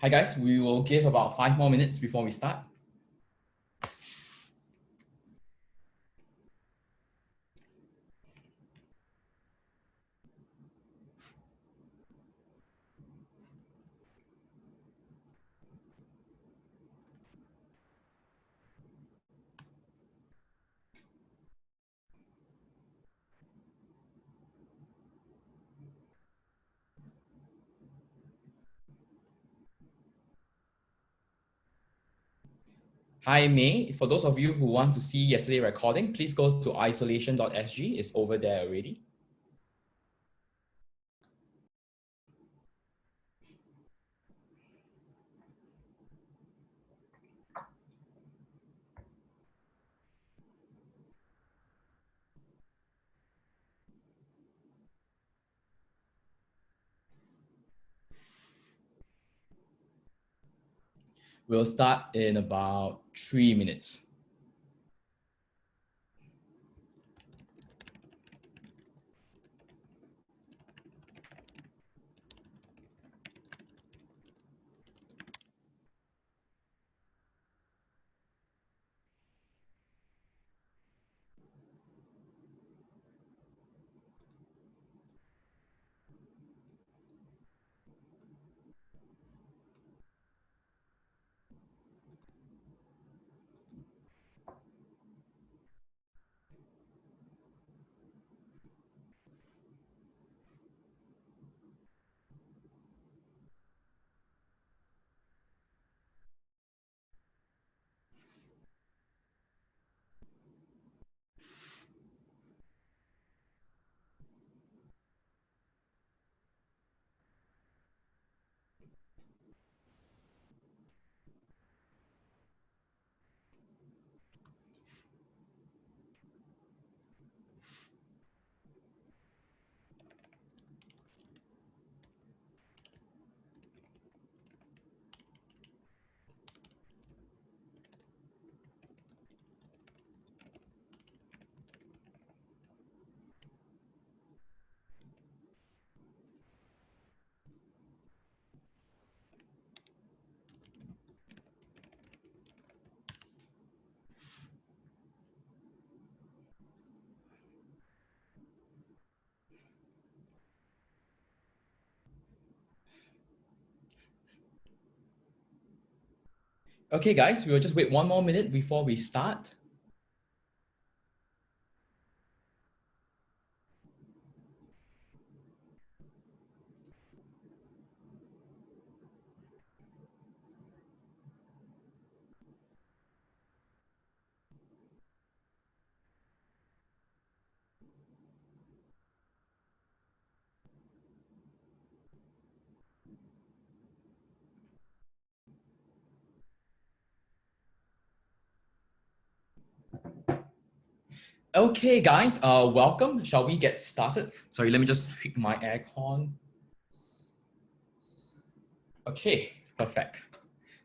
Hi guys, we will give about 5 more minutes before we start. Hi May, for those of you who want to see yesterday's recording, please go to isolation.sg, it's over there already. We'll start in about 3 minutes. Okay guys, we'll just wait 1 more minute before we start. Okay guys, welcome. Shall we get started? Sorry, let me just tweak my aircon. Okay, perfect.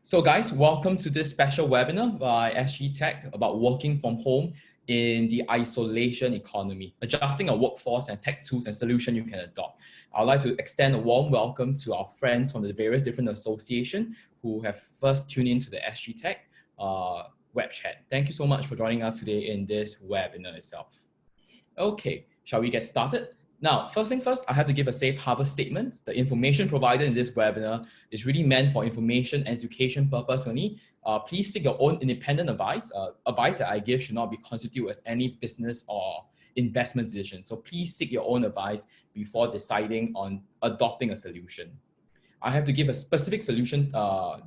So guys, welcome to this special webinar by SGTech about working from home in the isolation economy, adjusting a workforce and tech tools and solutions you can adopt. I'd like to extend a warm welcome to our friends from the various different associations who have first tuned into the SGTech web chat. Thank you so much for joining us today in this webinar itself. Okay, shall we get started? Now, first thing first, I have to give a safe harbor statement. The information provided in this webinar is really meant for information and education purpose only. Please seek your own independent advice. Advice that I give should not be constituted as any business or investment decision. So please seek your own advice before deciding on adopting a solution. I have to give a specific solution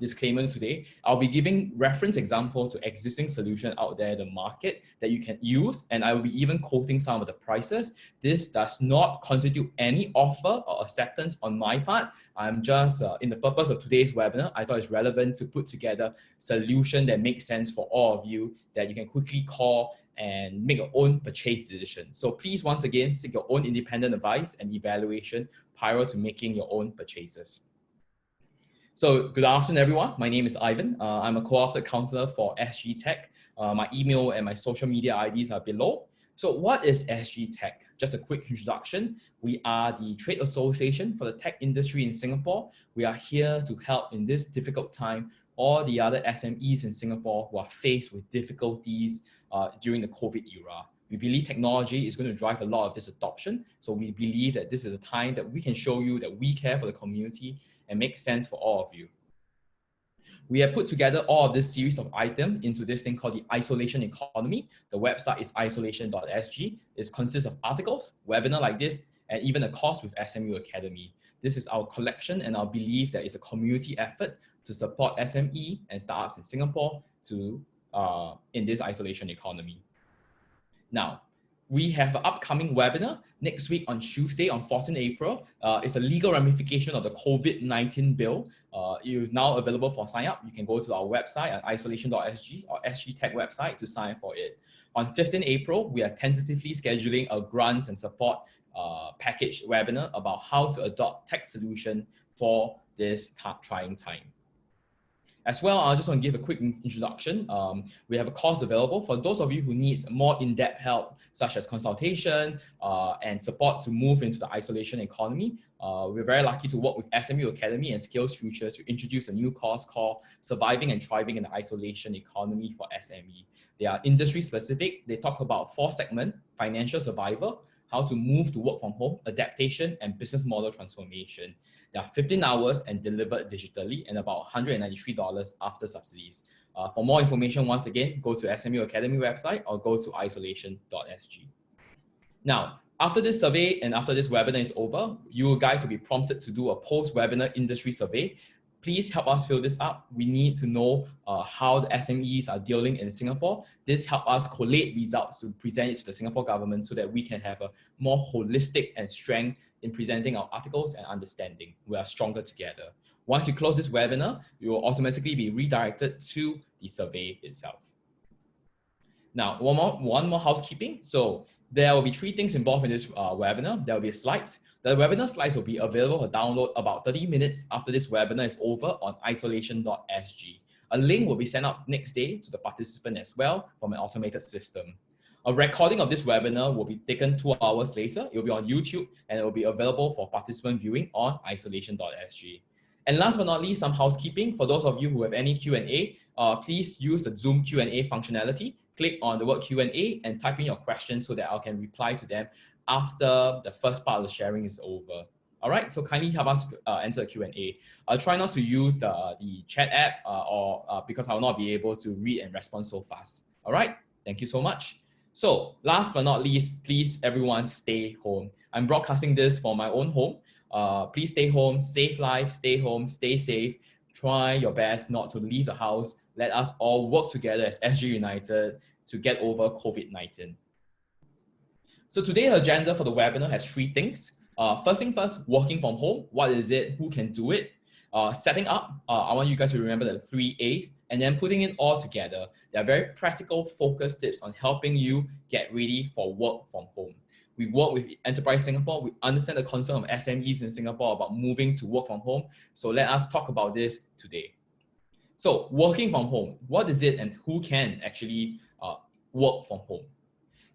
disclaimer today. I'll be giving reference example to existing solution out there in the market that you can use, and I will be even quoting some of the prices. This does not constitute any offer or acceptance on my part. I'm just, in the purpose of today's webinar, I thought it's relevant to put together solution that makes sense for all of you that you can quickly call and make your own purchase decision. So please, once again, seek your own independent advice and evaluation prior to making your own purchases. So good afternoon, everyone. My name is Ivan. I'm a co-opted councillor for SGTech. My email and my social media IDs are below. So what is SGTech? just a quick introduction. We are the trade association for the tech industry in Singapore. We are here to help in this difficult time all the other SMEs in Singapore who are faced with difficulties during the COVID era. We believe technology is going to drive a lot of this adoption. So we believe that this is a time that we can show you that we care for the community and make sense for all of you. We have put together all of this series of items into this thing called the isolation economy. The website is isolation.sg. It consists of articles, webinar like this, and even a course with SMU Academy. This is our collection and our belief that it's a community effort to support SME and startups in Singapore to in this isolation economy. Now, we have an upcoming webinar next week on Tuesday, on 14 April. It's a legal ramification of the COVID-19 bill. It's now available for sign up. You can go to our website at isolation.sg or SGTech website to sign for it. On 15 April, we are tentatively scheduling a grant and support package webinar about how to adopt tech solution for this trying time. As well, I just want to give a quick introduction. We have a course available for those of you who need more in-depth help, such as consultation and support to move into the isolation economy. We're very lucky to work with SMU Academy and Skills Future to introduce a new course called Surviving and Thriving in the Isolation Economy for SME. They are industry specific. They talk about 4 segments: financial survival, how to move to work from home, adaptation, and business model transformation. They are 15 hours and delivered digitally and about $193 after subsidies. For more information, once again, go to SMU Academy website or go to isolation.sg. Now, after this survey and after this webinar is over, you guys will be prompted to do a post-webinar industry survey. Please help us fill this up. We need to know how the SMEs are dealing in Singapore. This helps us collate results to present it to the Singapore government so that we can have a more holistic and strength in presenting our articles and understanding. We are stronger together. Once you close this webinar, you will automatically be redirected to the survey itself. Now, one more housekeeping. So there will be 3 things involved in this webinar. There will be slides. The webinar slides will be available for download about 30 minutes after this webinar is over on isolation.sg. A link will be sent out next day to the participant as well from an automated system. A recording of this webinar will be taken 2 hours later. It will be on YouTube and it will be available for participant viewing on isolation.sg. And last but not least, some housekeeping. For those of you who have any Q&A, please use the Zoom Q&A functionality. Click on the word Q&A and type in your questions so that I can reply to them after the first part of the sharing is over. All right, so kindly help us answer the Q&A. I'll try not to use the chat app because I will not be able to read and respond so fast. All right, thank you so much. So last but not least, please everyone stay home. I'm broadcasting this from my own home. Please stay home, save life, stay home, stay safe. Try your best not to leave the house. Let us all work together as SG United to get over COVID-19. So today's agenda for the webinar has 3 things. First thing first, working from home. What is it? Who can do it? Setting up. I want you guys to remember the 3 A's and then putting it all together. There are very practical, focused tips on helping you get ready for work from home. We work with Enterprise Singapore. We understand the concern of SMEs in Singapore about moving to work from home. So let us talk about this today. So working from home, what is it and who can actually work from home?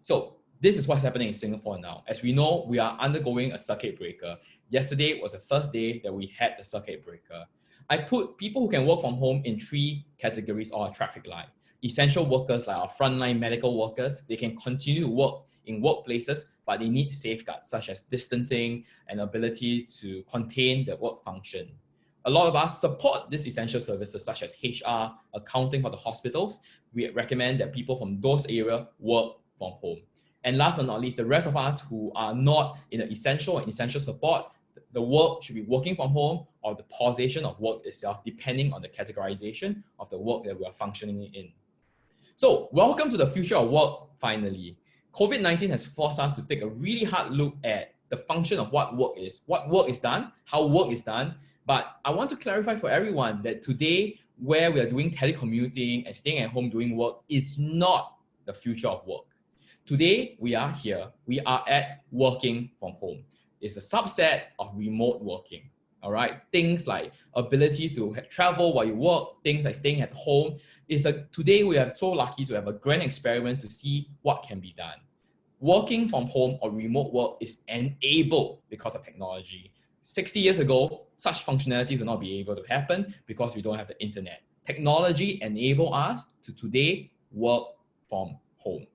So this is what's happening in Singapore now. As we know, we are undergoing a circuit breaker. Yesterday was the first day that we had the circuit breaker. I put people who can work from home in 3 categories or a traffic light. Essential workers like our frontline medical workers, they can continue to work in workplaces, but they need safeguards such as distancing and ability to contain the work function. A lot of us support these essential services such as HR, accounting for the hospitals. We recommend that people from those areas work from home. And last but not least, the rest of us who are not in the essential and essential support, the work should be working from home or the pausation of work itself, depending on the categorization of the work that we are functioning in. So welcome to the future of work, finally. COVID-19 has forced us to take a really hard look at the function of what work is done, how work is done. But I want to clarify for everyone that today, where we are doing telecommuting and staying at home doing work is not the future of work. Today, we are here. We are at working from home. It's a subset of remote working. All right. Things like ability to travel while you work, things like staying at home. Today we are so lucky to have a grand experiment to see what can be done. working from home or remote work is enabled because of technology. 60 years ago, such functionalities will not be able to happen because we don't have the internet. Technology enable us to today work from home.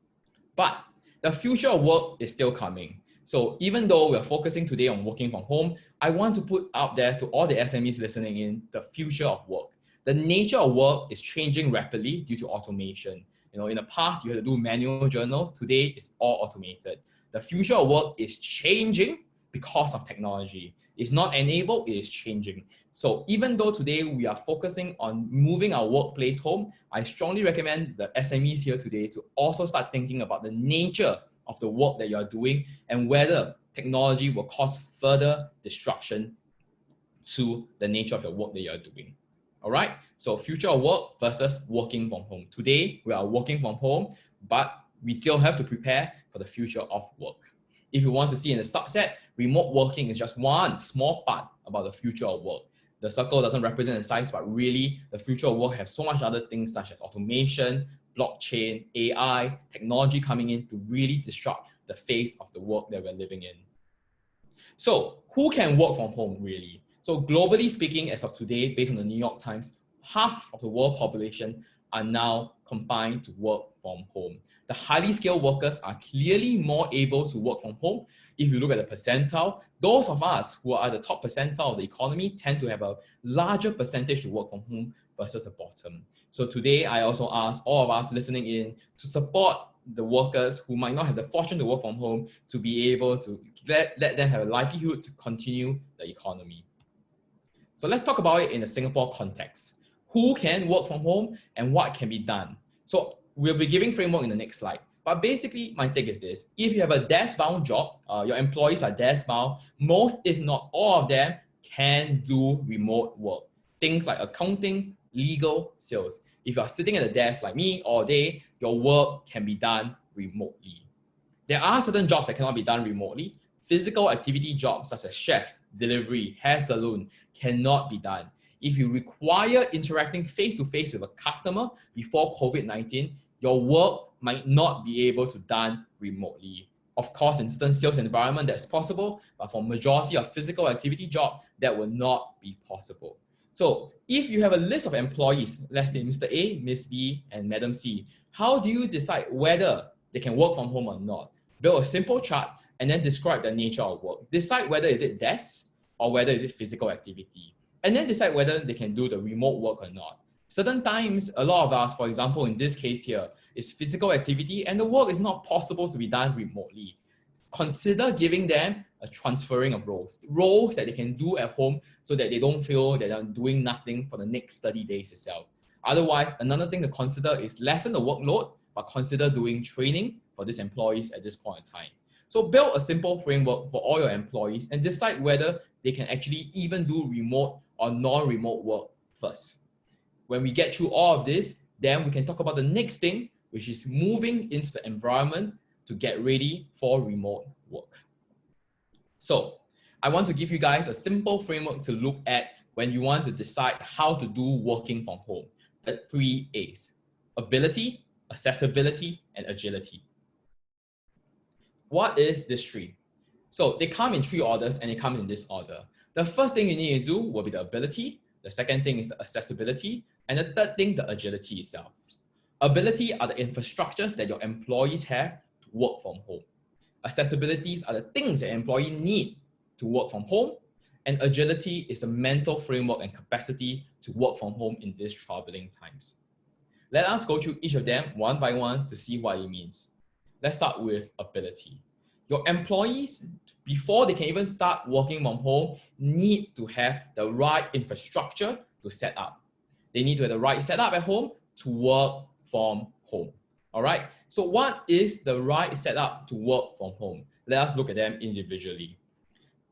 But the future of work is still coming. So even though we're focusing today on working from home, I want to put out there to all the SMEs listening in the future of work. The nature of work is changing rapidly due to automation. In the past, you had to do manual journals. Today, it's all automated. The future of work is changing because of technology. It's not enabled, it is changing. So even though today we are focusing on moving our workplace home, I strongly recommend the SMEs here today to also start thinking about the nature of the work that you are doing and whether technology will cause further disruption to the nature of your work that you are doing. All right, so future of work versus working from home. Today, we are working from home, but we still have to prepare for the future of work. If you want to see in the subset, remote working is just one small part about the future of work. The circle doesn't represent the size, but really the future of work has so much other things such as automation, blockchain, AI, technology coming in to really disrupt the face of the work that we're living in. So who can work from home really? So globally speaking, as of today, based on the New York Times, half of the world population are now confined to work from home. The highly skilled workers are clearly more able to work from home. If you look at the percentile, those of us who are at the top percentile of the economy tend to have a larger percentage to work from home versus the bottom. So today, I also ask all of us listening in to support the workers who might not have the fortune to work from home to be able to let them have a livelihood to continue the economy. So let's talk about it in a Singapore context. Who can work from home and what can be done? So we'll be giving framework in the next slide. But basically, my take is this. If you have a desk-bound job, your employees are desk-bound, most, if not all of them, can do remote work. Things like accounting, legal, sales. If you're sitting at a desk like me all day, your work can be done remotely. There are certain jobs that cannot be done remotely. Physical activity jobs such as chef, delivery, hair salon cannot be done. If you require interacting face-to-face with a customer before COVID-19, your work might not be able to be done remotely. Of course, in certain sales environment, that's possible, but for majority of physical activity job, that will not be possible. So if you have a list of employees, let's say Mr. A, Ms. B, and Madam C, how do you decide whether they can work from home or not? Build a simple chart and then describe the nature of work. Decide whether is it desk or whether is it physical activity. And then decide whether they can do the remote work or not. Certain times, a lot of us, for example, in this case here, is physical activity and the work is not possible to be done remotely. Consider giving them a transferring of roles that they can do at home so that they don't feel that they're doing nothing for the next 30 days itself. Otherwise, another thing to consider is lessen the workload, but consider doing training for these employees at this point in time. So build a simple framework for all your employees and decide whether they can actually even do remote or non-remote work first. When we get through all of this, then we can talk about the next thing, which is moving into the environment to get ready for remote work. So I want to give you guys a simple framework to look at when you want to decide how to do working from home. The 3 A's: ability, accessibility, and agility. What is this 3? So they come in 3 orders and they come in this order. The first thing you need to do will be the ability. The second thing is the accessibility. And the third thing, the agility itself. Ability are the infrastructures that your employees have to work from home. Accessibilities are the things that employees need to work from home. And agility is the mental framework and capacity to work from home in these troubling times. Let us go through each of them one by one to see what it means. Let's start with ability. Your employees, before they can even start working from home, need to have the right infrastructure to set up. They need to have the right setup at home to work from home. All right. So what is the right setup to work from home? Let us look at them individually.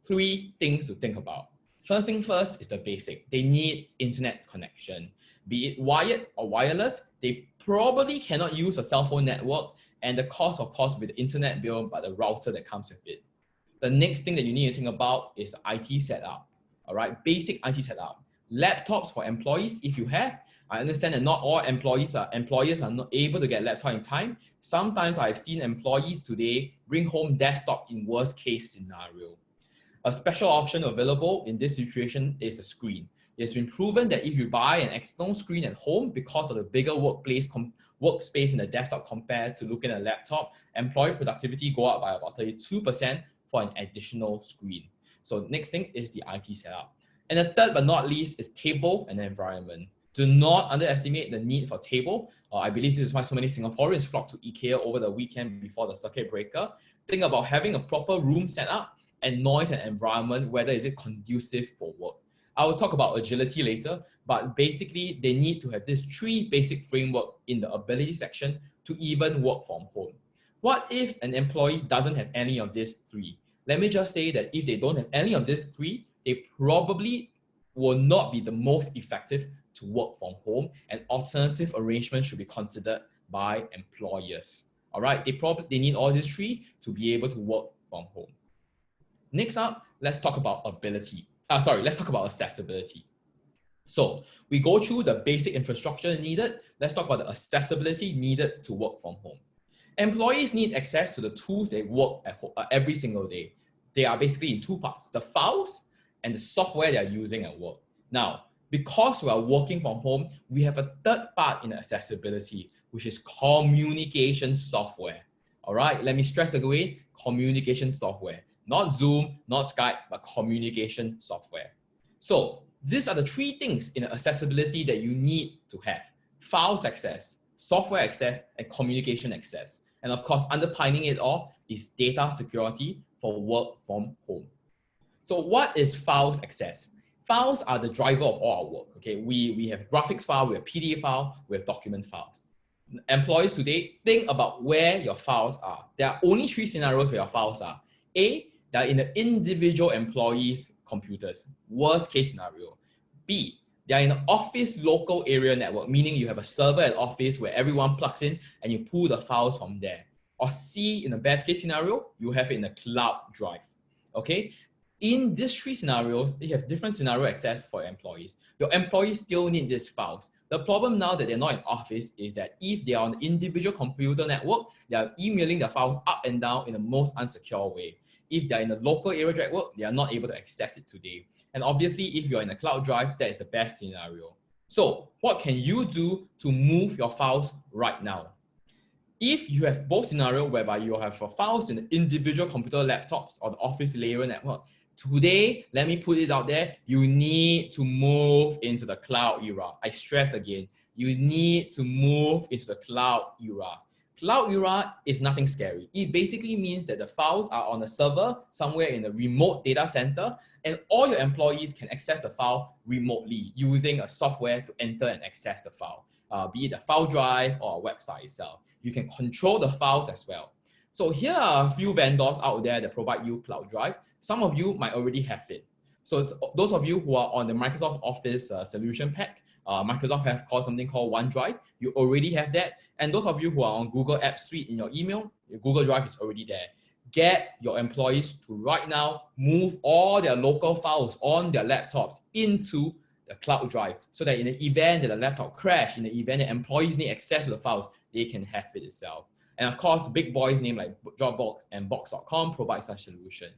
3 things to think about. First thing first is the basic. They need internet connection. Be it wired or wireless, they probably cannot use a cell phone network, and the cost, of course, with the internet bill, but the router that comes with it. The next thing that you need to think about is IT setup. All right, basic IT setup. Laptops for employees, if you have. I understand that not all employers are not able to get laptop in time. Sometimes I've seen employees today bring home desktop in worst case scenario. A special option available in this situation is a screen. It's been proven that if you buy an external screen at home because of the bigger workspace in the desktop compared to looking at a laptop, employee productivity go up by about 32% for an additional screen. So next thing is the IT setup. And the third but not least is table and environment. Do not underestimate the need for table. I believe this is why so many Singaporeans flock to IKEA over the weekend before the circuit breaker. Think about having a proper room set up and noise and environment, whether is it conducive for work. I will talk about agility later, but basically they need to have these 3 basic framework in the ability section to even work from home. What if an employee doesn't have any of these 3? Let me just say that if they don't have any of these 3, they probably will not be the most effective to work from home, and alternative arrangements should be considered by employers. All right, they need all these 3 to be able to work from home. Next up, let's talk about let's talk about accessibility. So we go through the basic infrastructure needed. Let's talk about the accessibility needed to work from home. Employees need access to the tools they work at every single day. They are basically in 2 parts, the files and the software they are using at work. Now, because we are working from home, we have a third part in accessibility, which is communication software. All right, let me stress again, communication software. Not Zoom, not Skype, but communication software. So these are the 3 things in accessibility that you need to have: files access, software access, and communication access. And of course, underpinning it all is data security for work from home. So what is files access? Files are the driver of all our work. Okay, we have graphics file, we have PDF file, we have document files. Employees today, think about where your files are. There are only 3 scenarios where your files are. A, they're in the individual employees' computers, worst case scenario. B, they're in the office local area network, meaning you have a server at office where everyone plugs in and you pull the files from there. Or C, in the best case scenario, you have it in a cloud drive. Okay, in these 3 scenarios, they have different scenario access for employees. Your employees still need these files. The problem now that they're not in office is that if they are on the individual computer network, they are emailing the files up and down in the most unsecure way. If they're in the local area network, they are not able to access it today. And obviously, if you're in a cloud drive, that is the best scenario. So what can you do to move your files right now? If you have both scenarios whereby you have files in the individual computer laptops or the office layer network, today, let me put it out there, you need to move into the cloud era. I stress again, you need to move into the cloud era. Cloud era is nothing scary. It basically means that the files are on a server somewhere in a remote data center, and all your employees can access the file remotely using a software to enter and access the file, be it a file drive or a website itself. You can control the files as well. So here are a few vendors out there that provide you cloud drive. Some of you might already have it. So those of you who are on the Microsoft Office solution pack, Microsoft have called something called OneDrive. You already have that. And those of you who are on Google App Suite in your email, your Google Drive is already there. Get your employees to right now move all their local files on their laptops into the cloud drive so that in the event that the laptop crash, in the event that employees need access to the files, they can have it itself. And of course, big boys named like Dropbox and Box.com provide such solution.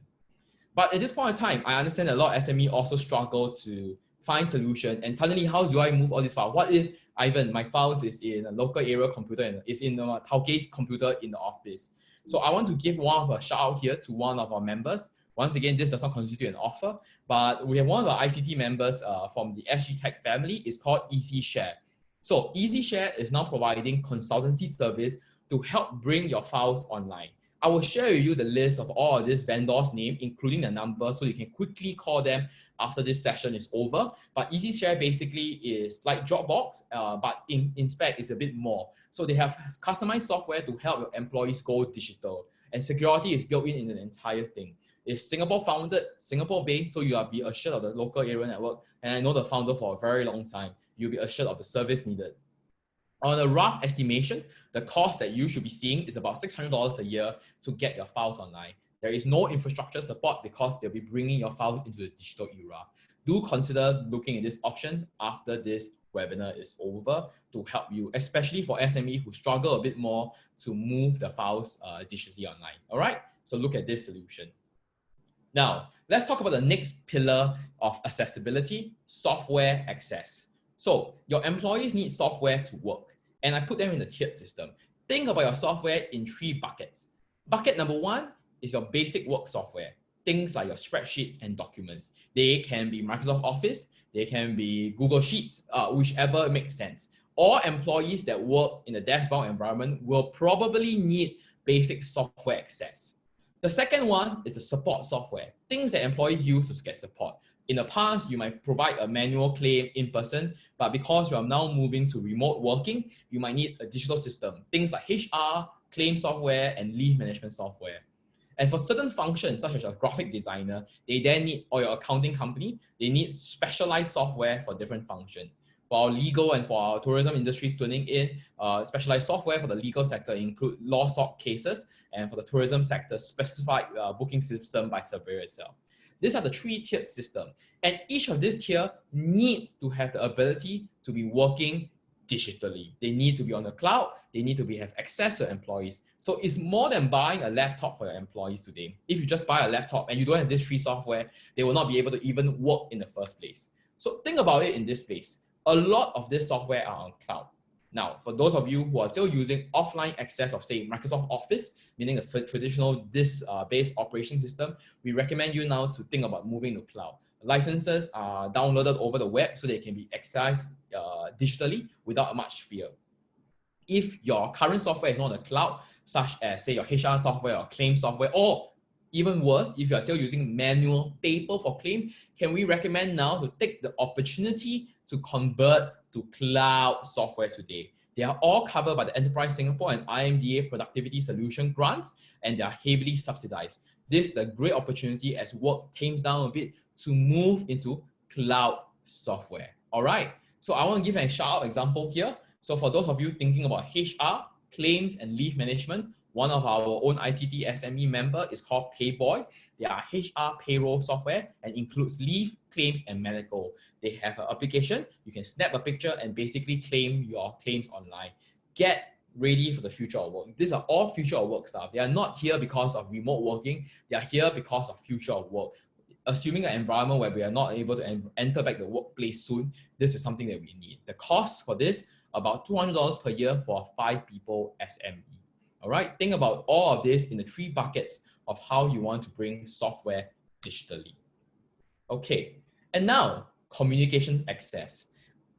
But at this point in time, I understand that a lot of SME also struggle to find solution. And suddenly, how do I move all these files? What if, Ivan, my files is in a local area computer and is in Taukei's computer in the office? So I want to give one of a shout out here to one of our members. Once again, this does not constitute an offer, but we have one of our ICT members from the SGTech family. It's called EasyShare. So EasyShare is now providing consultancy service to help bring your files online. I will share with you the list of all of these vendors' names, including the number, so you can quickly call them after this session is over. But EasyShare basically is like Dropbox, but in fact, it's a bit more. So they have customized software to help your employees go digital, and security is built in the entire thing. It's Singapore founded, Singapore based, so you'll be assured of the local area network. And I know the founder for a very long time. You'll be assured of the service needed. On a rough estimation, the cost that you should be seeing is about $600 a year to get your files online. There is no infrastructure support because they'll be bringing your files into the digital era. Do consider looking at these options after this webinar is over to help you, especially for SME who struggle a bit more to move the files digitally online. All right, so look at this solution. Now, let's talk about the next pillar of accessibility, software access. So your employees need software to work, and I put them in the tiered system. Think about your software in 3 buckets. Bucket number 1 is your basic work software, things like your spreadsheet and documents. They can be Microsoft Office, they can be Google Sheets, whichever makes sense. All employees that work in a desk-bound environment will probably need basic software access. The second one is the support software, things that employees use to get support. In the past, you might provide a manual claim in person, but because you are now moving to remote working, you might need a digital system, things like HR, claim software, and leave management software. And for certain functions, such as a graphic designer, they then need, or your accounting company, they need specialized software for different functions. For our legal and for our tourism industry tuning in, specialized software for the legal sector include law sort cases, and for the tourism sector, specified booking system by surveyor itself. These are the 3-tiered system, and each of these tier needs to have the ability to be working digitally. They need to be on the cloud, they need to have access to employees. So it's more than buying a laptop for your employees today. If you just buy a laptop and you don't have these 3 software, they will not be able to even work in the first place. So think about it in this place. A lot of this software are on cloud. Now, for those of you who are still using offline access of, say, Microsoft Office, meaning a traditional disk-based operation system, we recommend you now to think about moving to cloud. Licenses are downloaded over the web so they can be accessed digitally without much fear. If your current software is not on the cloud, such as, say, your HR software or claim software, or even worse, if you are still using manual paper for claim, can we recommend now to take the opportunity to convert to cloud software today? They are all covered by the Enterprise Singapore and IMDA Productivity Solution grants, and they are heavily subsidized. This is a great opportunity as work tames down a bit to move into cloud software. All right, so I want to give a shout-out example here. So for those of you thinking about HR, claims, and leave management, one of our own ICT SME member is called Payboy. They are HR payroll software and includes leave, claims, and medical. They have an application. You can snap a picture and basically claim your claims online. Get ready for the future of work. These are all future of work stuff. They are not here because of remote working. They are here because of future of work. Assuming an environment where we are not able to enter back the workplace soon, this is something that we need. The cost for this, about $200 per year for a 5-people SME. All right, think about all of this in the 3 buckets of how you want to bring software digitally. Okay, and now communications access.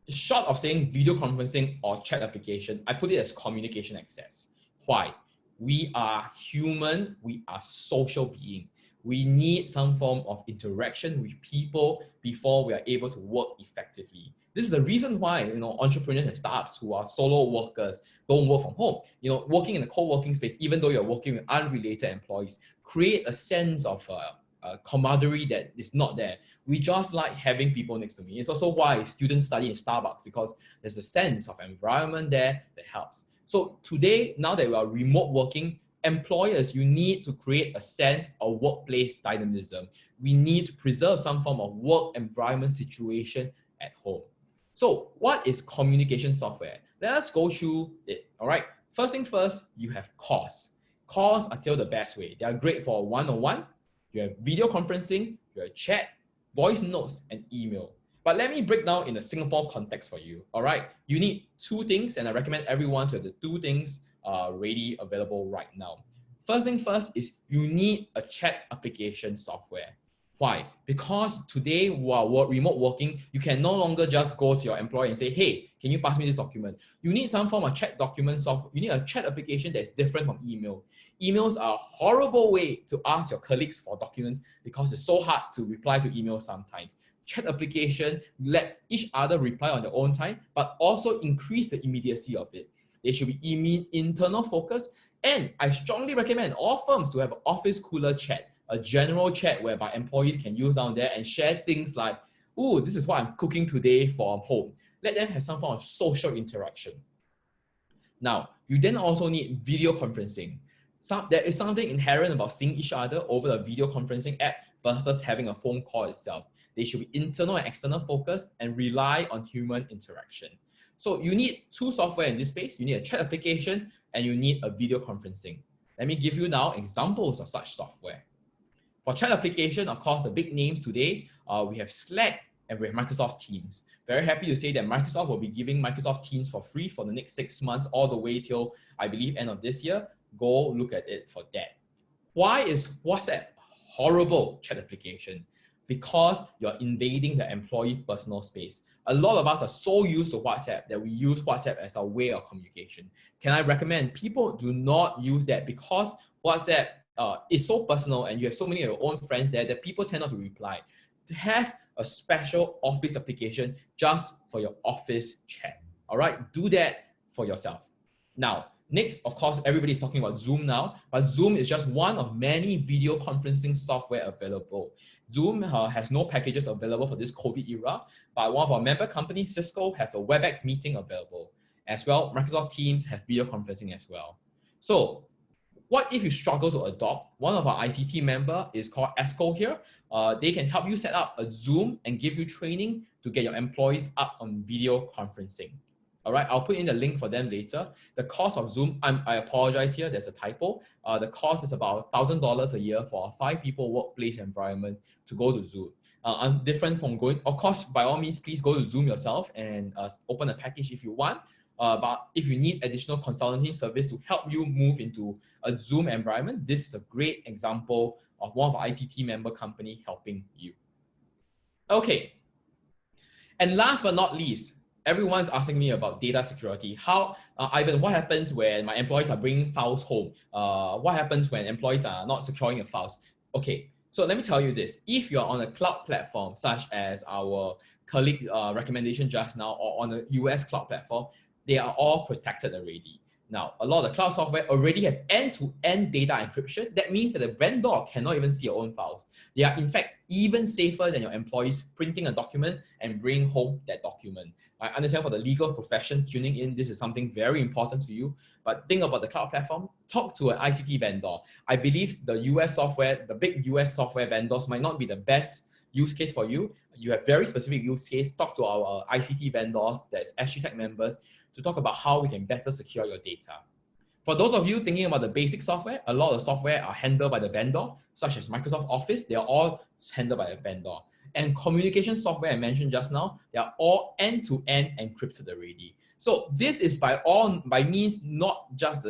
Short of saying video conferencing or chat application, I put it as communication access. Why? We are human, we are social beings. We need some form of interaction with people before we are able to work effectively. This is the reason why entrepreneurs and startups who are solo workers don't work from home. Working in a co-working space, even though you're working with unrelated employees, create a sense of camaraderie that is not there. We just like having people next to me. It's also why students study in Starbucks, because there's a sense of environment there that helps. So today, now that we are remote working, employers, you need to create a sense of workplace dynamism. We need to preserve some form of work environment situation at home. So what is communication software? Let us go through it, all right? First thing first, you have calls. Calls are still the best way. They are great for one-on-one. You have video conferencing, you have chat, voice notes, and email. But let me break down in a Singapore context for you, all right? You need 2 things, and I recommend everyone to have the 2 things ready, available right now. First thing first is you need a chat application software. Why? Because today, while remote working, you can no longer just go to your employer and say, hey, can you pass me this document? You need some form of chat document software. You need a chat application that is different from email. Emails are a horrible way to ask your colleagues for documents because it's so hard to reply to emails sometimes. Chat application lets each other reply on their own time, but also increase the immediacy of it. They should be internal focus. And I strongly recommend all firms to have an office cooler chat, a general chat whereby employees can use down there and share things like, oh, this is what I'm cooking today for home. Let them have some form of social interaction. Now, you then also need video conferencing. There is something inherent about seeing each other over the video conferencing app versus having a phone call itself. They should be internal and external focused and rely on human interaction. So you need two software in this space. You need a chat application and you need a video conferencing. Let me give you now examples of such software. For chat application, of course, the big names today, we have Slack and we have Microsoft Teams. Very happy to say that Microsoft will be giving Microsoft Teams for free for the next 6 months, all the way till, I believe, end of this year. Go look at it for that. Why is WhatsApp horrible chat application? Because you're invading the employee personal space. A lot of us are so used to WhatsApp that we use WhatsApp as our way of communication. Can I recommend people do not use that, because WhatsApp is so personal and you have so many of your own friends there that people tend not to reply. To have a special office application just for your office chat. All right, do that for yourself. Now, next, of course, everybody's talking about Zoom now, but Zoom is just one of many video conferencing software available. Zoom has no packages available for this COVID era, but one of our member companies, Cisco, have a WebEx meeting available. As well, Microsoft Teams have video conferencing as well. So, what if you struggle to adopt? One of our ICT member is called ESCO here. They can help you set up a Zoom and give you training to get your employees up on video conferencing. All right, I'll put in the link for them later. The cost of Zoom, I apologize here, there's a typo. The cost is about $1,000 a year for a 5-people workplace environment to go to Zoom. Different from going, of course, by all means, please go to Zoom yourself and open a package if you want. But if you need additional consulting service to help you move into a Zoom environment, this is a great example of one of our ICT member company helping you. Okay. And last but not least, everyone's asking me about data security. How, Ivan, what happens when my employees are bringing files home? What happens when employees are not securing your files? Okay, so let me tell you this. If you're on a cloud platform, such as our colleague recommendation just now, or on a US cloud platform, they are all protected already. Now, a lot of the cloud software already have end-to-end data encryption. That means that the vendor cannot even see your own files. They are, in fact, even safer than your employees printing a document and bringing home that document. I understand for the legal profession tuning in, this is something very important to you, but think about the cloud platform. Talk to an ICT vendor. I believe the US software, the big US software vendors might not be the best use case for you. You have very specific use case. Talk to our ICT vendors, that's SGTech members, to talk about how we can better secure your data. For those of you thinking about the basic software, a lot of software are handled by the vendor, such as Microsoft Office. They are all handled by the vendor. And communication software I mentioned just now, they are all end-to-end encrypted already. So this is by means not just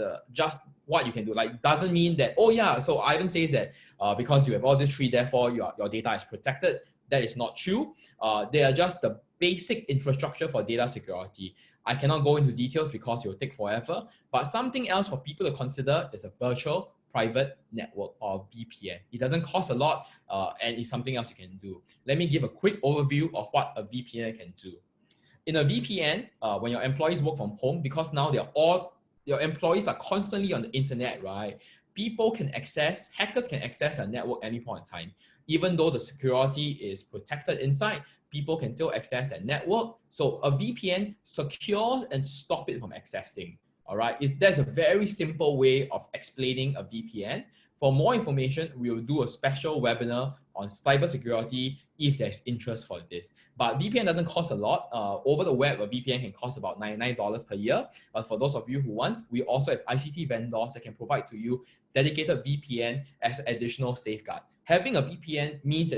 what you can do. Like, doesn't mean that, oh yeah, so Ivan says that because you have all these three, therefore your data is protected. That is not true. They are just the basic infrastructure for data security. I cannot go into details because it will take forever, but something else for people to consider is a virtual private network, or VPN. It doesn't cost a lot and it's something else you can do. Let me give a quick overview of what a VPN can do. In a VPN, when your employees work from home, because now your employees are constantly on the internet, right? Hackers can access a network any point in time. Even though the security is protected inside, people can still access that network. So a VPN secures and stop it from accessing. All right, that's a very simple way of explaining a VPN. For more information, we will do a special webinar on cybersecurity if there's interest for this. But VPN doesn't cost a lot. Over the web, a VPN can cost about $99 per year. But for those of you who want, we also have ICT vendors that can provide to you dedicated VPN as additional safeguard. Having a VPN means that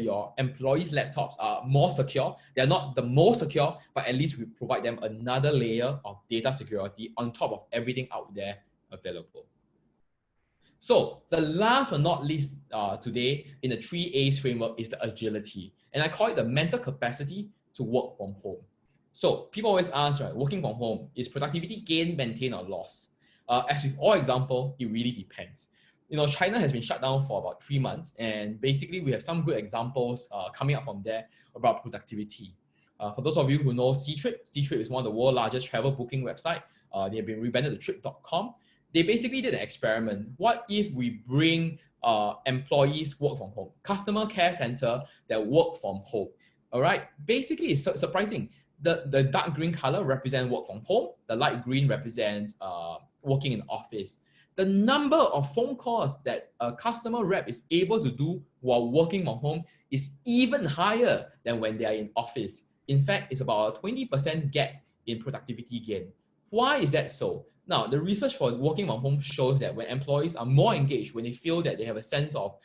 your employees' laptops are more secure. They're not the most secure, but at least we provide them another layer of data security on top of everything out there available. So the last but not least today in the 3 A's framework is the agility. And I call it the mental capacity to work from home. So people always ask, right, working from home, is productivity gained, maintained, or lost? As with all example, it really depends. You know, China has been shut down for about 3 months, and basically we have some good examples coming up from there about productivity. For those of you who know Ctrip is one of the world's largest travel booking website. They have been rebranded to trip.com. They basically did an experiment. What if we bring employees work from home, customer care center that work from home? All right, basically it's surprising. The dark green color represents work from home. The light green represents working in the office, the number of phone calls that a customer rep is able to do while working from home is even higher than when they are in office. In fact, it's about a 20% gap in productivity gain. Why is that so? Now, the research for working from home shows that when employees are more engaged, when they feel that they have a sense of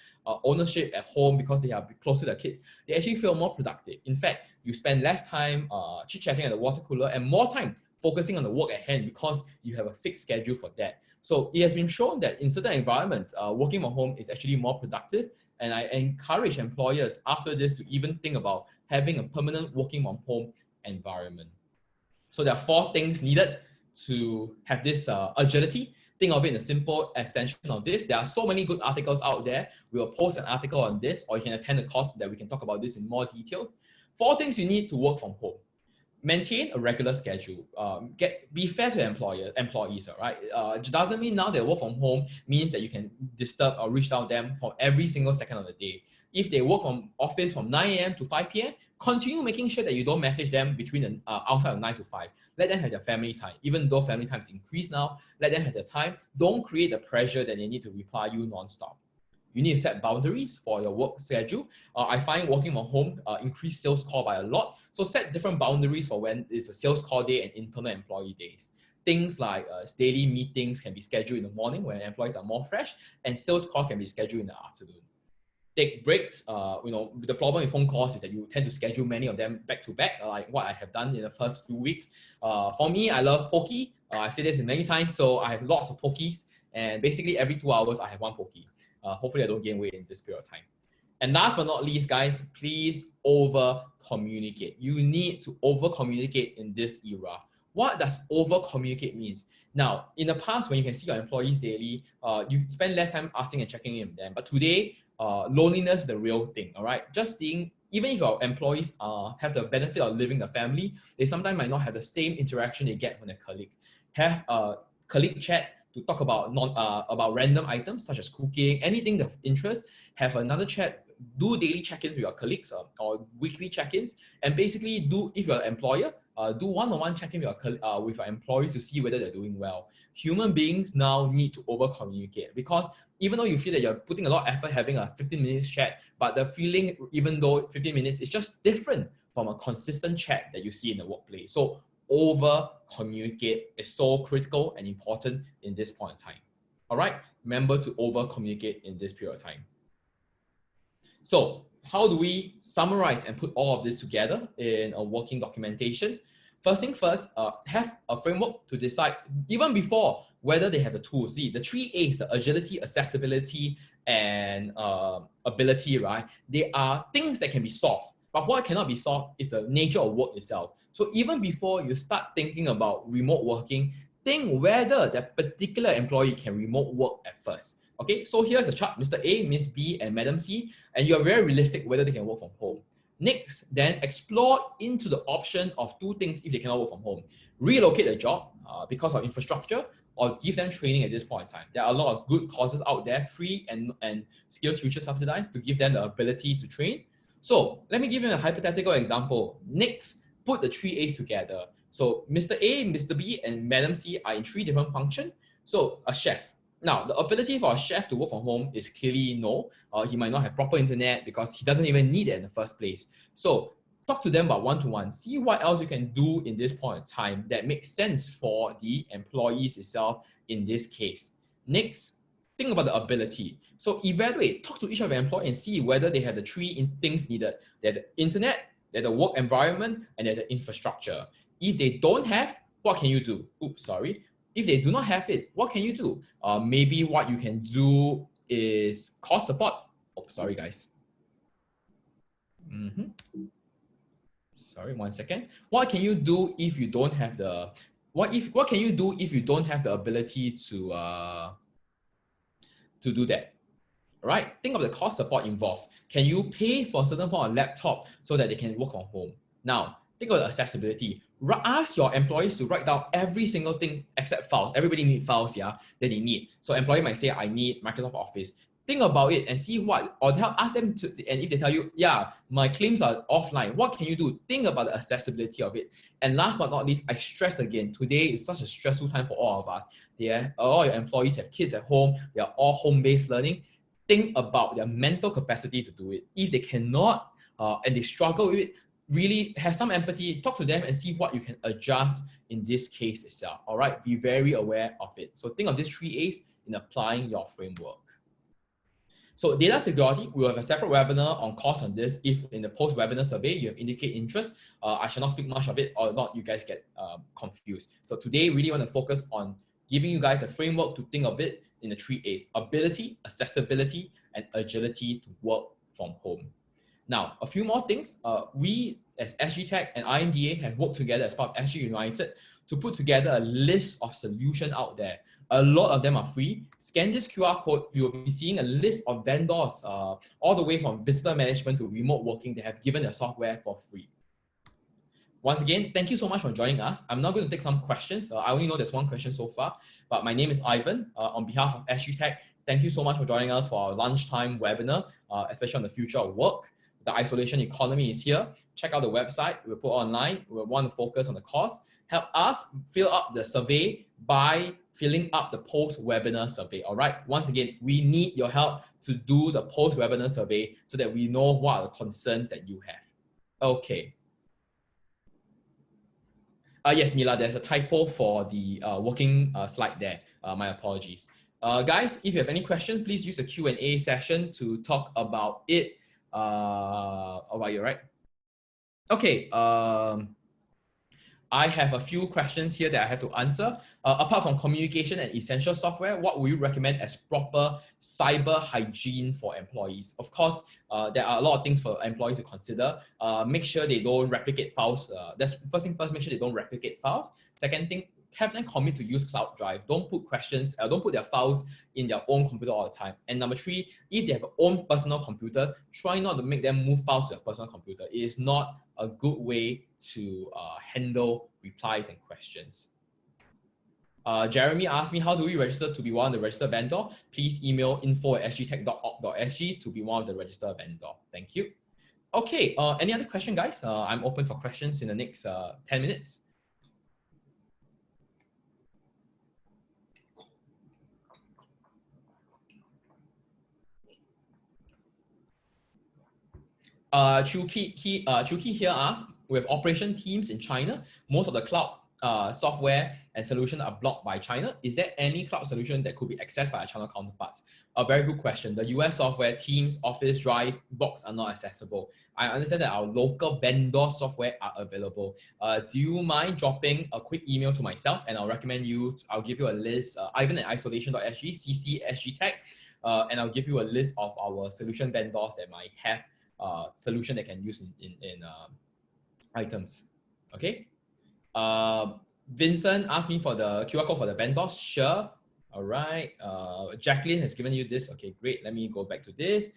ownership at home because they are close to their kids, they actually feel more productive. In fact, you spend less time chit-chatting at the water cooler and more time focusing on the work at hand because you have a fixed schedule for that. So it has been shown that in certain environments, working from home is actually more productive. And I encourage employers after this to even think about having a permanent working from home environment. So there are 4 things needed to have this agility. Think of it in a simple extension of this. There are so many good articles out there. We will post an article on this, or you can attend a course that we can talk about this in more detail. 4 things you need to work from home. Maintain a regular schedule. Be fair to employees, right? It doesn't mean now they work from home means that you can disturb or reach out them for every single second of the day. If they work from office from 9 a.m. to 5 p.m., continue making sure that you don't message them between outside of 9 to 5. Let them have their family time. Even though family time is increased now, let them have their time. Don't create the pressure that they need to reply you nonstop. You need to set boundaries for your work schedule. I find working from home increase sales call by a lot. So set different boundaries for when it's a sales call day and internal employee days. Things like daily meetings can be scheduled in the morning when employees are more fresh, and sales call can be scheduled in the afternoon. Take breaks. The problem with phone calls is that you tend to schedule many of them back to back, like what I have done in the first few weeks. For me, I love pokey. I've said this many times, so I have lots of pokies, and basically every 2 hours I have 1 pokey. Hopefully I don't gain weight in this period of time. And last but not least, guys, please over-communicate. You need to over-communicate in this era. What does over-communicate means? Now, in the past, when you can see your employees daily, you spend less time asking and checking in with them. But today, loneliness is the real thing, all right? Just seeing, even if our employees have the benefit of living the family, they sometimes might not have the same interaction they get from their colleagues. Have a colleague chat to talk about about random items such as cooking, anything of interest. Have another chat, do daily check-ins with your colleagues or weekly check-ins, and basically do, if you're an employer, do one-on-one check-in with your employees to see whether they're doing well. Human beings now need to over-communicate, because even though you feel that you're putting a lot of effort having a 15-minute chat, but the feeling, even though 15 minutes, is just different from a consistent chat that you see in the workplace. So over-communicate is so critical and important in this point in time. All right, remember to over-communicate in this period of time. So how do we summarize and put all of this together in a working documentation? First thing first, have a framework to decide, even before, whether they have the tools. See, the 3 A's, the agility, accessibility, and ability, right? They are things that can be solved. But what cannot be solved is the nature of work itself. So even before you start thinking about remote working, think whether that particular employee can remote work at first. Okay, so here's a chart, Mr. A, Miss B, and Madam C, and you're very realistic whether they can work from home. Next, then explore into the option of 2 things if they cannot work from home. Relocate the job because of infrastructure, or give them training at this point in time. There are a lot of good courses out there, free and Skills Future subsidized, to give them the ability to train. So let me give you a hypothetical example. Next, put the 3 A's together. So Mr. A, Mr. B, and Madam C are in 3 different functions. So a chef. Now, the ability for a chef to work from home is clearly no. He might not have proper internet because he doesn't even need it in the first place. So talk to them about one-to-one. See what else you can do in this point in time that makes sense for the employees itself in this case. Next, think about the ability. So evaluate, talk to each of the employees and see whether they have the 3 things needed. They have the internet, they have the work environment, and they have the infrastructure. If they don't have, what can you do? Oops, sorry. If they do not have it, what can you do? Maybe what you can do is cost support. Oh, sorry, guys. Sorry, 1 second. What can you do if you don't have the what can you do if you don't have the ability to do that? All right, think of the cost support involved. Can you pay for a certain form of laptop so that they can work from home? Now, think of the accessibility. Ask your employees to write down every single thing except files. Everybody needs files, yeah, that they need. So employee might say, I need Microsoft Office. think about it and see what, or ask them to, and if they tell you, yeah, my claims are offline, what can you do? Think about the accessibility of it. And last but not least, I stress again, today is such a stressful time for all of us. All your employees have kids at home, they are all home-based learning. Think about their mental capacity to do it. If they cannot and they struggle with it, really have some empathy, talk to them and see what you can adjust in this case itself. All right, be very aware of it. So think of these 3 A's in applying your framework. So data security, we will have a separate webinar on course on this. If in the post-webinar survey you have indicate interest, I shall not speak much of it, or not you guys get confused. So today, really want to focus on giving you guys a framework to think of it in the 3 A's: ability, accessibility, and agility to work from home. Now, a few more things. We as SGTech and IMDA have worked together as part of SG United to put together a list of solutions out there. A lot of them are free. Scan this QR code, you'll be seeing a list of vendors, all the way from visitor management to remote working, that have given their software for free. Once again, thank you so much for joining us. I'm now going to take some questions. I only know there's one question so far, but my name is Ivan. On behalf of SGTech, thank you so much for joining us for our lunchtime webinar, especially on the future of work. The isolation economy is here. Check out the website. We'll put online. We'll want to focus on the course. Help us fill up the survey by filling up the post-webinar survey. All right. Once again, we need your help to do the post-webinar survey so that we know what are the concerns that you have. Okay. Yes, Mila, there's a typo for the working slide there. My apologies. Guys, if you have any questions, please use the Q&A session to talk about it. About you, right? Okay. I have a few questions here that I have to answer. Apart from communication and essential software, what would you recommend as proper cyber hygiene for employees? Of course, there are a lot of things for employees to consider. Make sure they don't replicate files. That's first thing first, make sure they don't replicate files. Second thing, have them commit to use cloud drive. Don't put don't put their files in their own computer all the time. And number 3, if they have their own personal computer, try not to make them move files to their personal computer. It is not a good way to handle replies and questions. Jeremy asked me, how do we register to be one of the registered vendor? Please email info@sgtech.org.sg to be one of the registered vendor. Thank you. Okay, any other question, guys? I'm open for questions in the next 10 minutes. Chuki here asks, with operation teams in China, most of the cloud software and solutions are blocked by China. Is there any cloud solution that could be accessed by our China counterparts? A very good question. The US software, Teams, Office, Drive, Box are not accessible. I understand that our local vendor software are available. Do you mind dropping a quick email to myself, and I'll give you a list, Ivan at isolation.sg, CC SGTech, and I'll give you a list of our solution vendors that might have solution that can use in items. Okay. Vincent asked me for the QR code for the vendors. Sure. All right. Jacqueline has given you this. Okay, great. Let me go back to this.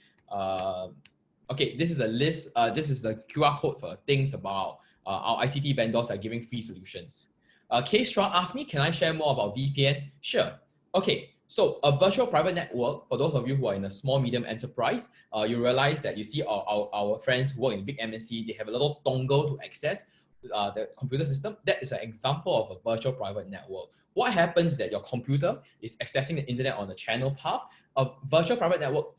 Okay, this is a list. This is the QR code for things about our ICT vendors are giving free solutions. K-Straw asked me, can I share more about VPN? Sure. Okay. So a virtual private network, for those of you who are in a small, medium enterprise, you realize that you see our friends who work in big MNC, they have a little dongle to access the computer system. That is an example of a virtual private network. What happens is that your computer is accessing the internet on the channel path. A virtual private network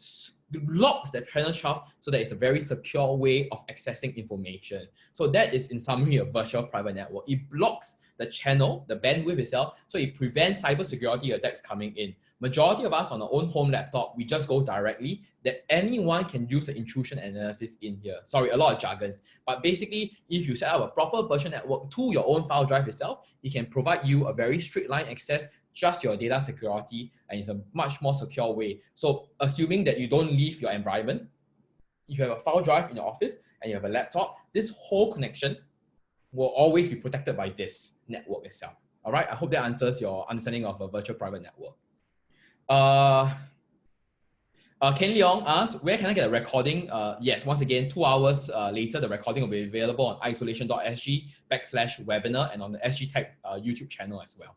blocks the channel path so that it's a very secure way of accessing information. So that is in summary a virtual private network. It blocks the channel, the bandwidth itself, so it prevents cybersecurity attacks coming in. Majority of us on our own home laptop, we just go directly, that anyone can use the intrusion analysis in here. Sorry, a lot of jargons. But basically, if you set up a proper virtual network to your own file drive itself, it can provide you a very straight line access, just your data security, and it's a much more secure way. So assuming that you don't leave your environment, if you have a file drive in your office and you have a laptop, this whole connection will always be protected by this network itself. All right, I hope that answers your understanding of a virtual private network. Ken Leong asks, where can I get a recording? Yes, once again, 2 hours later, the recording will be available on isolation.sg/webinar and on the SGTech YouTube channel as well.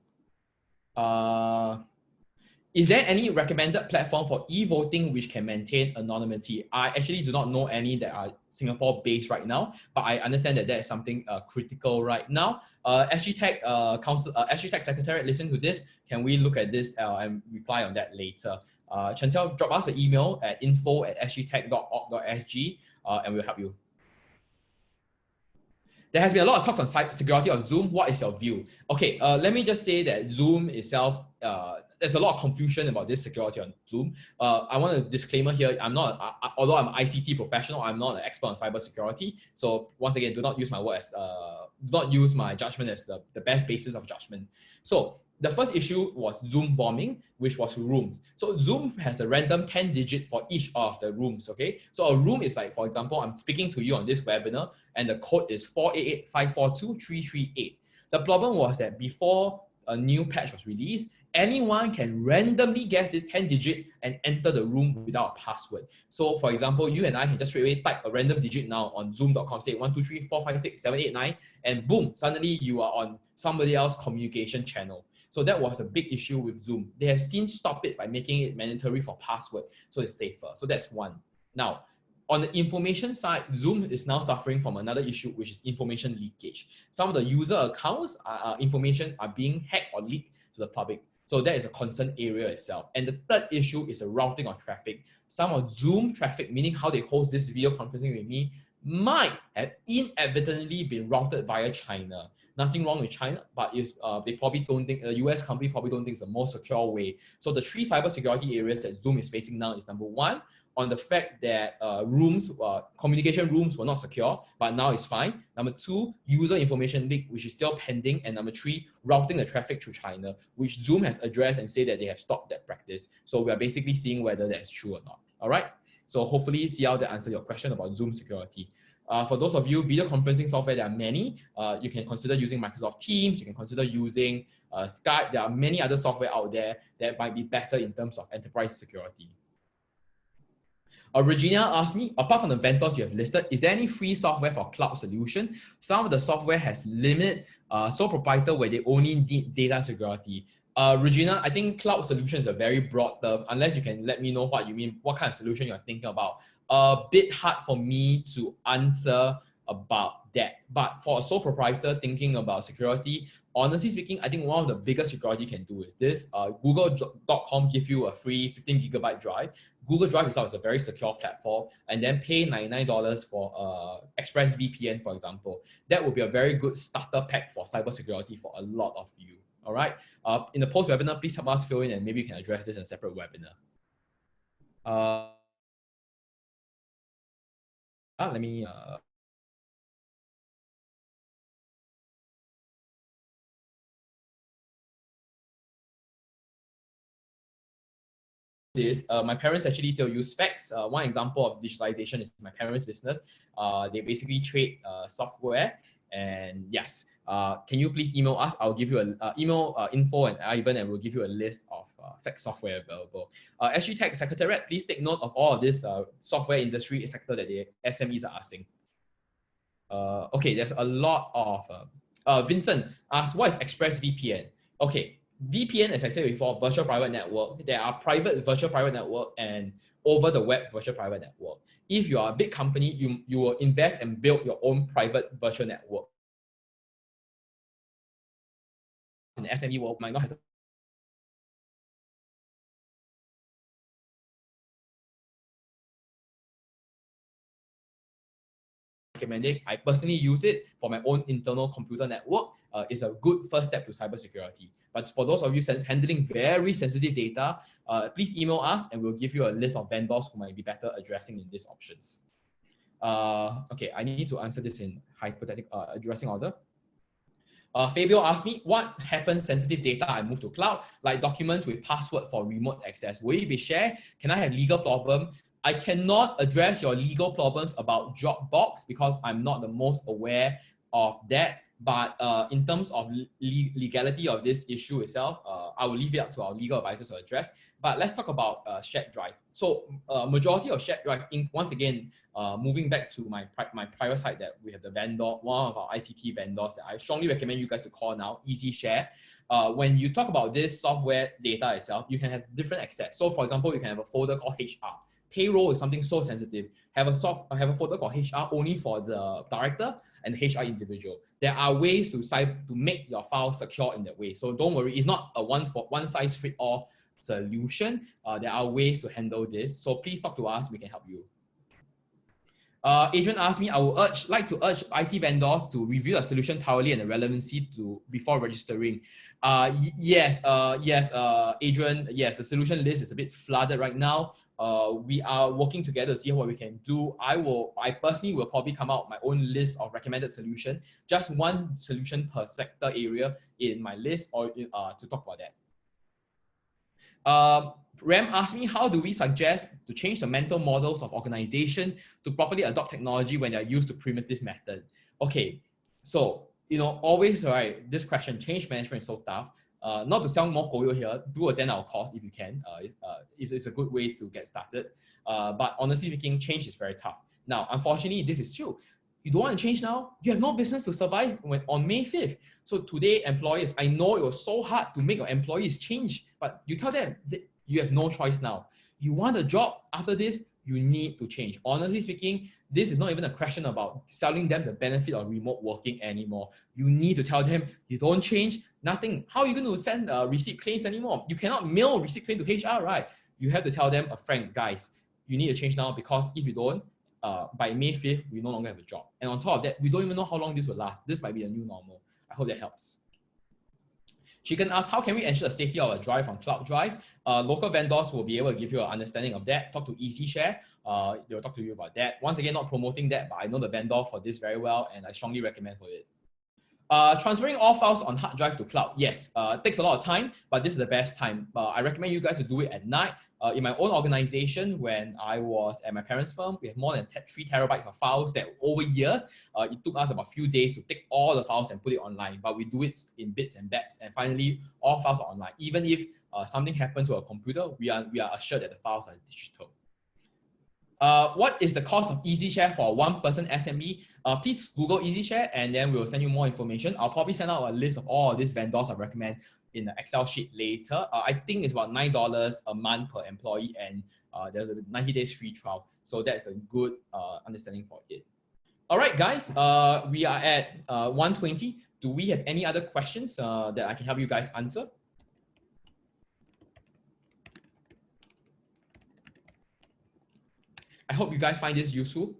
Is there any recommended platform for e-voting which can maintain anonymity? I actually do not know any that are Singapore-based right now, but I understand that that is something critical right now. SGTech SGTech Secretariat, listen to this. Can we look at this and reply on that later? Chantel, drop us an email at info@sgtech.org.sg and we'll help you. There has been a lot of talks on security of Zoom. What is your view? Okay, let me just say that Zoom itself, there's a lot of confusion about this security on Zoom. I want a disclaimer here. I'm not, although I'm an ICT professional, I'm not an expert on cybersecurity. So once again, do not use my word as, do not use my judgment as the best basis of judgment. So the first issue was Zoom bombing, which was rooms. So Zoom has a random 10 digit for each of the rooms, okay? So a room is like, for example, I'm speaking to you on this webinar and the code is 488-542-338. The problem was that before a new patch was released, anyone can randomly guess this 10 digit and enter the room without a password. So for example, you and I can just straight away type a random digit now on zoom.com, say 123456789, and boom, suddenly you are on somebody else's communication channel. So that was a big issue with Zoom. They have since stopped it by making it mandatory for password, so it's safer. So that's one. Now, on the information side, Zoom is now suffering from another issue, which is information leakage. Some of the user accounts, information are being hacked or leaked to the public. So that is a concern area itself. And the third issue is the routing of traffic. Some of Zoom traffic, meaning how they host this video conferencing with me, might have inadvertently been routed via China. Nothing wrong with China, but they probably don't think, a US company probably don't think it's the most secure way. So the three cybersecurity areas that Zoom is facing now is number one, on the fact that communication rooms were not secure, but now it's fine. Number two, user information leak, which is still pending. And number three, routing the traffic through China, which Zoom has addressed and said that they have stopped that practice. So we are basically seeing whether that's true or not. All right. So hopefully see how that answers your question about Zoom security. For those of you, video conferencing software, there are many. You can consider using Microsoft Teams. You can consider using Skype. There are many other software out there that might be better in terms of enterprise security. Regina asked me, apart from the vendors you have listed, is there any free software for cloud solution? Some of the software has limit sole proprietor where they only need data security. Regina, I think cloud solution is a very broad term, unless you can let me know what you mean, what kind of solution you're thinking about. A bit hard for me to answer about that. But for a sole proprietor thinking about security, honestly speaking, I think one of the biggest security you can do is this. Google.com give you a free 15 gigabyte drive. Google Drive itself is a very secure platform, and then pay $99 for ExpressVPN, for example. That would be a very good starter pack for cybersecurity for a lot of you. All right. In the post webinar, please help us fill in, and maybe you can address this in a separate webinar. Let me. My parents actually still use fax. One example of digitalization is my parents' business. They basically trade software, and yes, can you please email us? I'll give you an email info and Ivan, and we'll give you a list of fax software available. SGTech Secretariat, please take note of all of this software industry sector that the SMEs are asking. Okay, there's a lot of Vincent asks, what is ExpressVPN? Okay. VPN, as I said before, virtual private network. There are private virtual private network and over the web virtual private network. If you are a big company, you will invest and build your own private virtual network. In the SME world, might not have recommending. I personally use it for my own internal computer network. It's a good first step to cybersecurity. But for those of you handling very sensitive data, please email us and we'll give you a list of vendors who might be better addressing in these options. Okay, I need to answer this in hypothetical addressing order. Fabio asked me, what happens sensitive data I move to cloud, like documents with password for remote access? Will it be shared? Can I have legal problem? I cannot address your legal problems about Dropbox because I'm not the most aware of that. But in terms of legality of this issue itself, I will leave it up to our legal advisors to address. But let's talk about shared drive. So majority of shared drive, once again, moving back to my prior site that we have the vendor, one of our ICT vendors that I strongly recommend you guys to call now, EasyShare. When you talk about this software data itself, you can have different access. So for example, you can have a folder called HR. Payroll is something so sensitive. Have a folder called HR only for the director and the HR individual. There are ways to make your file secure in that way. So don't worry, it's not a one size fit all solution. There are ways to handle this. So please talk to us, we can help you. Adrian asked me, I would like to urge IT vendors to review a solution thoroughly and the relevancy before registering. Yes, Adrian, yes, the solution list is a bit flooded right now. We are working together to see what we can do. I personally will probably come out my own list of recommended solution, just one solution per sector area in my list, or to talk about that. Ram asked me, how do we suggest to change the mental models of organization to properly adopt technology when they are used to primitive method? Okay, so, always, right, this question, change management is so tough. Not to sound more koyo here, do a 10-hour course if you can. It's a good way to get started. But honestly speaking, change is very tough. Now, unfortunately, this is true. You don't want to change now, you have no business to survive on May 5th. So today, employers, I know it was so hard to make your employees change, but you tell them that you have no choice now. You want a job after this, you need to change. Honestly speaking, this is not even a question about selling them the benefit of remote working anymore. You need to tell them, you don't change, nothing. How are you going to send receipt claims anymore? You cannot mail receipt claim to HR, right? You have to tell them, frank, guys, you need to change now, because if you don't, by May 5th, we no longer have a job. And on top of that, we don't even know how long this will last. This might be a new normal. I hope that helps. Chicken asks, how can we ensure the safety of a drive on Cloud Drive? Local vendors will be able to give you an understanding of that. Talk to EasyShare. They'll talk to you about that. Once again, not promoting that, but I know the vendor for this very well, and I strongly recommend for it. Transferring all files on hard drive to cloud. Yes, takes a lot of time, but this is the best time. I recommend you guys to do it at night. In my own organization, when I was at my parents' firm, we have more than 3 terabytes of files that over years, it took us about a few days to take all the files and put it online, but we do it in bits and bytes, and finally, all files are online. Even if something happened to a computer, we are assured that the files are digital. What is the cost of EasyShare for a one-person SME? Please Google EasyShare, and then we'll send you more information. I'll probably send out a list of all of these vendors I recommend in the Excel sheet later. I think it's about $9 a month per employee, and there's a 90 days free trial. So that's a good understanding for it. All right, guys, we are at 1:20. Do we have any other questions that I can help you guys answer? I hope you guys find this useful.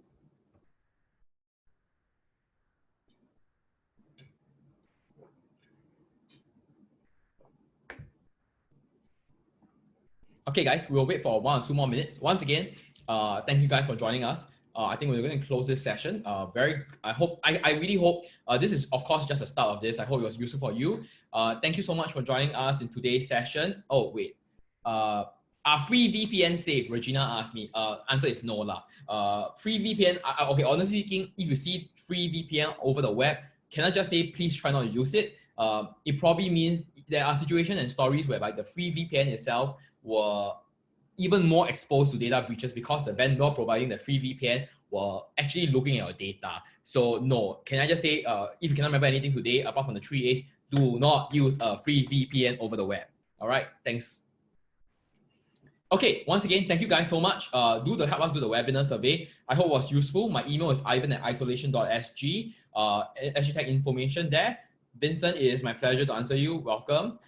Okay, guys, we'll wait for 1 or 2 more minutes. Once again, thank you guys for joining us. I think we're going to close this session. I really hope this is, of course, just the start of this. I hope it was useful for you. Thank you so much for joining us in today's session. Oh, wait. Are free VPN safe? Regina asked me. Answer is no lah. Free VPN, okay, honestly speaking, if you see free VPN over the web, can I just say, please try not to use it? It probably means there are situations and stories whereby the free VPN itself were even more exposed to data breaches because the vendor providing the free VPN were actually looking at your data. So no, can I just say, if you cannot remember anything today, apart from the 3 A's, do not use a free VPN over the web. All right, thanks. Okay, once again, thank you guys so much. Help us do the webinar survey. I hope it was useful. My email is ivan@isolation.sg. SGTech information there. Vincent, it is my pleasure to answer you. Welcome.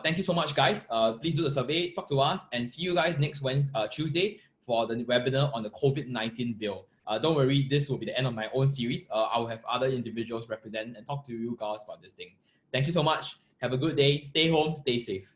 Thank you so much, guys. Please do the survey, talk to us, and see you guys next Tuesday for the webinar on the COVID-19 bill. Don't worry, this will be the end of my own series. I will have other individuals represent and talk to you guys about this thing. Thank you so much. Have a good day. Stay home, stay safe.